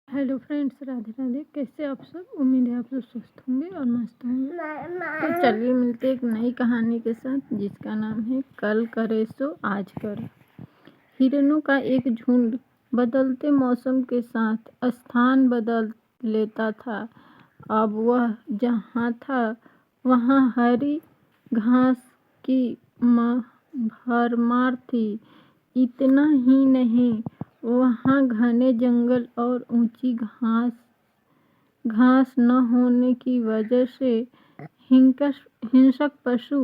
Hello friends, Radhe Radhe. कैसे आप सब? उम्मीद है आप सब स्वस्थ होंगे और मस्त होंगे। तो चलिए मिलते एक नई कहानी के साथ जिसका नाम है कल करे सो आज कर। हिरणों का एक झुंड बदलते मौसम के साथ स्थान बदल लेता था। अब वह जहाँ था वहाँ हरी घास की भरमार थी। इतना ही नहीं, वहाँ घने जंगल और ऊंची घास न होने की वजह से हिंसक पशु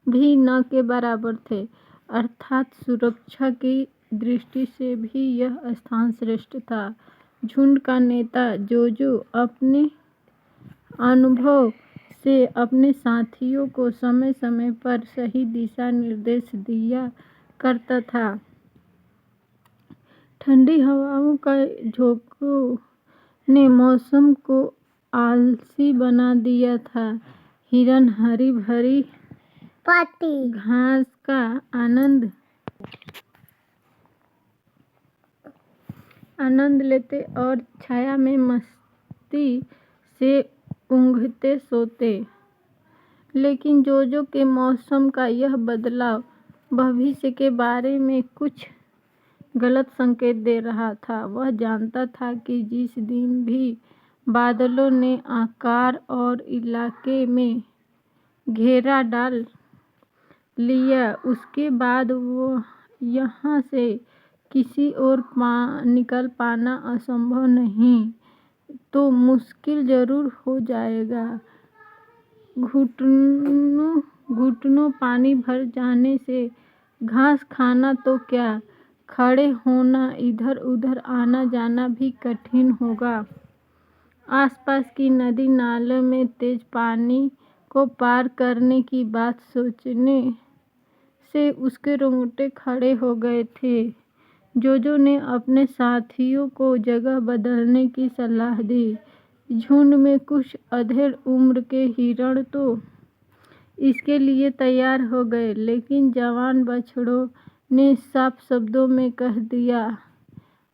भी न के बराबर थे। अर्थात सुरक्षा की दृष्टि से भी यह स्थान श्रेष्ठ था। झुंड का नेता जोजो अपने अनुभव से अपने साथियों को समय समय पर सही दिशा निर्देश दिया करता था। ठंडी हवाओं का झोंकों ने मौसम को आलसी बना दिया था। हिरण हरी भरी घास का आनंद लेते और छाया में मस्ती से ऊँघते सोते। लेकिन जोजो के मौसम का यह बदलाव भविष्य के बारे में कुछ गलत संकेत दे रहा था। वह जानता था कि जिस दिन भी बादलों ने आकार और इलाके में घेरा डाल लिया, उसके बाद वो यहाँ से किसी ओर निकल पाना असंभव नहीं तो मुश्किल जरूर हो जाएगा। घुटनों पानी भर जाने से घास खाना तो क्या, खड़े होना, इधर उधर आना जाना भी कठिन होगा। आसपास की नदी नाले में तेज पानी को पार करने की बात सोचने से उसके रोंगटे खड़े हो गए थे। जोजो ने अपने साथियों को जगह बदलने की सलाह दी। झुंड में कुछ अधेड़ उम्र के हिरण तो इसके लिए तैयार हो गए, लेकिन जवान बछड़ों ने साफ शब्दों में कह दिया,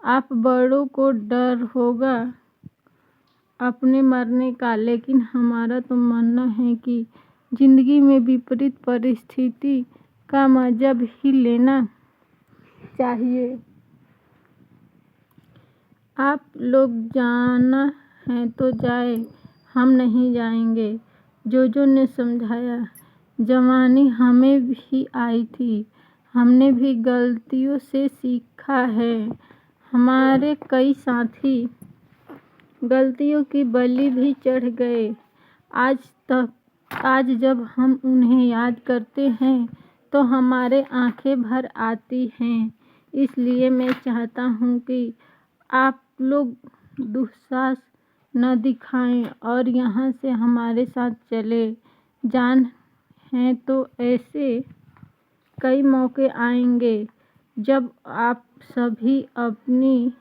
आप बड़ों को डर होगा अपने मरने का, लेकिन हमारा तो मानना है कि जिंदगी में विपरीत परिस्थिति का मजा भी लेना चाहिए। आप लोग जाना है तो जाए, हम नहीं जाएंगे, जोजो ने समझाया। जवानी हमें भी आई थी, हमने भी गलतियों से सीखा है। हमारे कई साथी गलतियों की बलि भी चढ़ गए। आज जब हम उन्हें याद करते हैं तो हमारे आंखें भर आती हैं। इसलिए मैं चाहता हूँ कि आप लोग दुस्साहस न दिखाएं और यहाँ से हमारे साथ चले जान है तो ऐसे कई मौके आएंगे जब आप सभी अपनी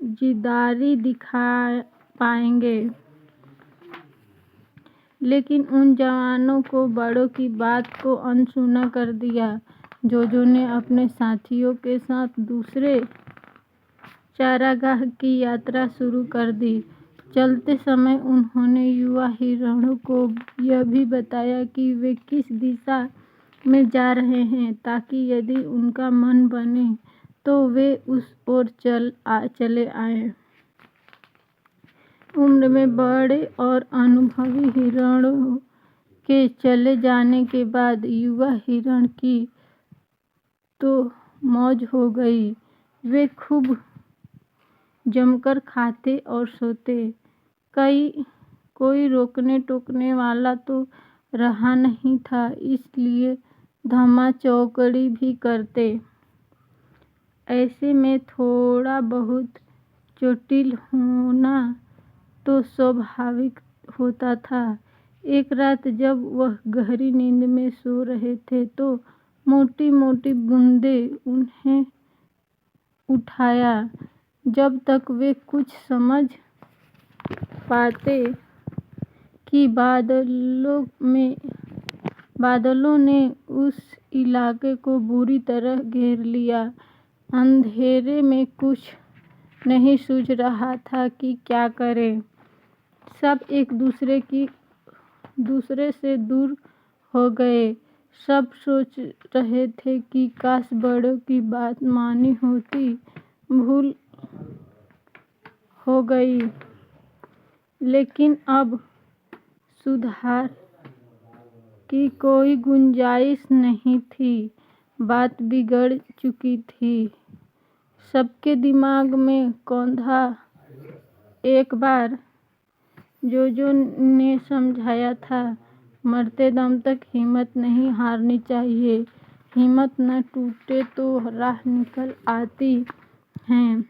जिद्दारी दिखा पाएंगे। लेकिन उन जवानों को बड़ों की बात को अनसुना कर दिया। जोजो ने अपने साथियों के साथ दूसरे चारागाह की यात्रा शुरू कर दी। चलते समय उन्होंने युवा हिरणों को यह भी बताया कि वे किस दिशा में जा रहे हैं, ताकि यदि उनका मन बने तो वे उस ओर चले आएं। उम्र में बड़े और अनुभवी हिरणों के चले जाने के बाद युवा हिरण की तो मौज हो गई। वे खूब जमकर खाते और सोते। कोई रोकने टोकने वाला तो रहा नहीं था, इसलिए धमा चौकड़ी भी करते। ऐसे में थोड़ा बहुत चोटिल होना तो स्वाभाविक होता था। एक रात जब वह गहरी नींद में सो रहे थे तो मोटी मोटी बूंदें उन्हें उठाया। जब तक वे कुछ समझ पाते कि बादलों ने उस इलाके को बुरी तरह घेर लिया। अंधेरे में कुछ नहीं सूझ रहा था कि क्या करें। सब एक दूसरे से दूर हो गए। सब सोच रहे थे कि काश बड़ों की बात मानी होती। भूल हो गई, लेकिन अब सुधार की कोई गुंजाइश नहीं थी। बात बिगड़ चुकी थी। सबके दिमाग में कौंधा। एक बार जोजो ने समझाया था, मरते दम तक हिम्मत नहीं हारनी चाहिए। हिम्मत न टूटे तो राह निकल आती है।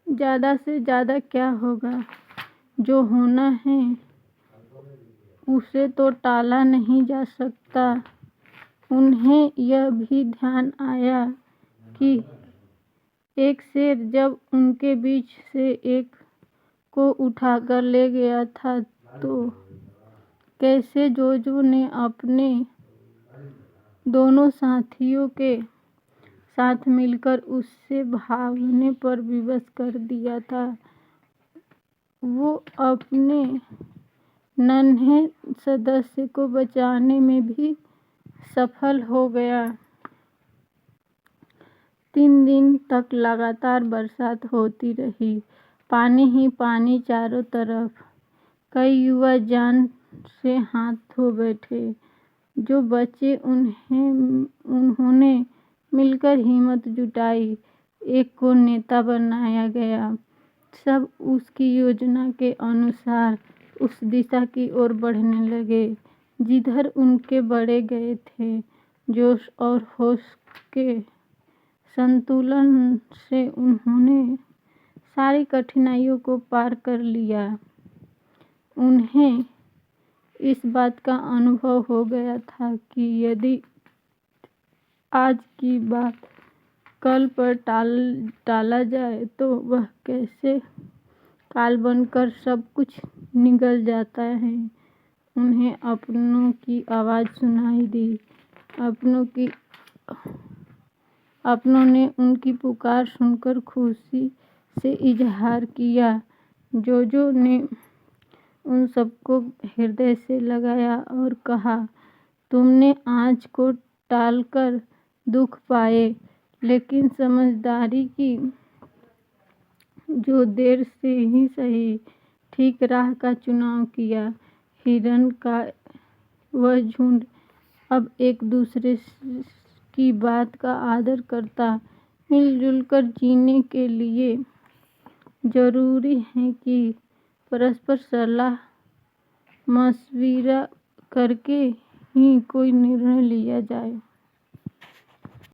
ज़्यादा से ज़्यादा क्या होगा? जो होना है उसे तो टाला नहीं जा सकता। उन्हें यह भी ध्यान आया कि एक शेर जब उनके बीच से एक को उठाकर ले गया था तो कैसे जोजो ने अपने दोनों साथियों के साथ मिलकर उससे भागने पर विवश कर दिया था। वो अपने नन्हे सदस्य को बचाने में भी सफल हो गया। 3 दिन तक लगातार बरसात होती रही। पानी ही पानी चारों तरफ। कई युवा जान से हाथ धो बैठे। जो बचे उन्होंने मिलकर हिम्मत जुटाई। एक को नेता बनाया गया। सब उसकी योजना के अनुसार उस दिशा की ओर बढ़ने लगे जिधर उनके बड़े गए थे। जोश और होश के संतुलन से उन्होंने सारी कठिनाइयों को पार कर लिया। उन्हें इस बात का अनुभव हो गया था कि यदि आज की बात कल पर टाला जाए तो वह कैसे काल बनकर सब कुछ निगल जाता है। उन्हें अपनों की आवाज़ सुनाई दी। अपनों ने उनकी पुकार सुनकर खुशी से इजहार किया। जोजो ने उन सबको हृदय से लगाया और कहा, तुमने आज को टालकर दुख पाए, लेकिन समझदारी की जो देर से ही सही ठीक राह का चुनाव किया। हिरण का वह झुंड अब एक दूसरे की बात का आदर करता। मिलजुल कर जीने के लिए जरूरी है कि परस्पर सलाह मशविरा करके ही कोई निर्णय लिया जाए।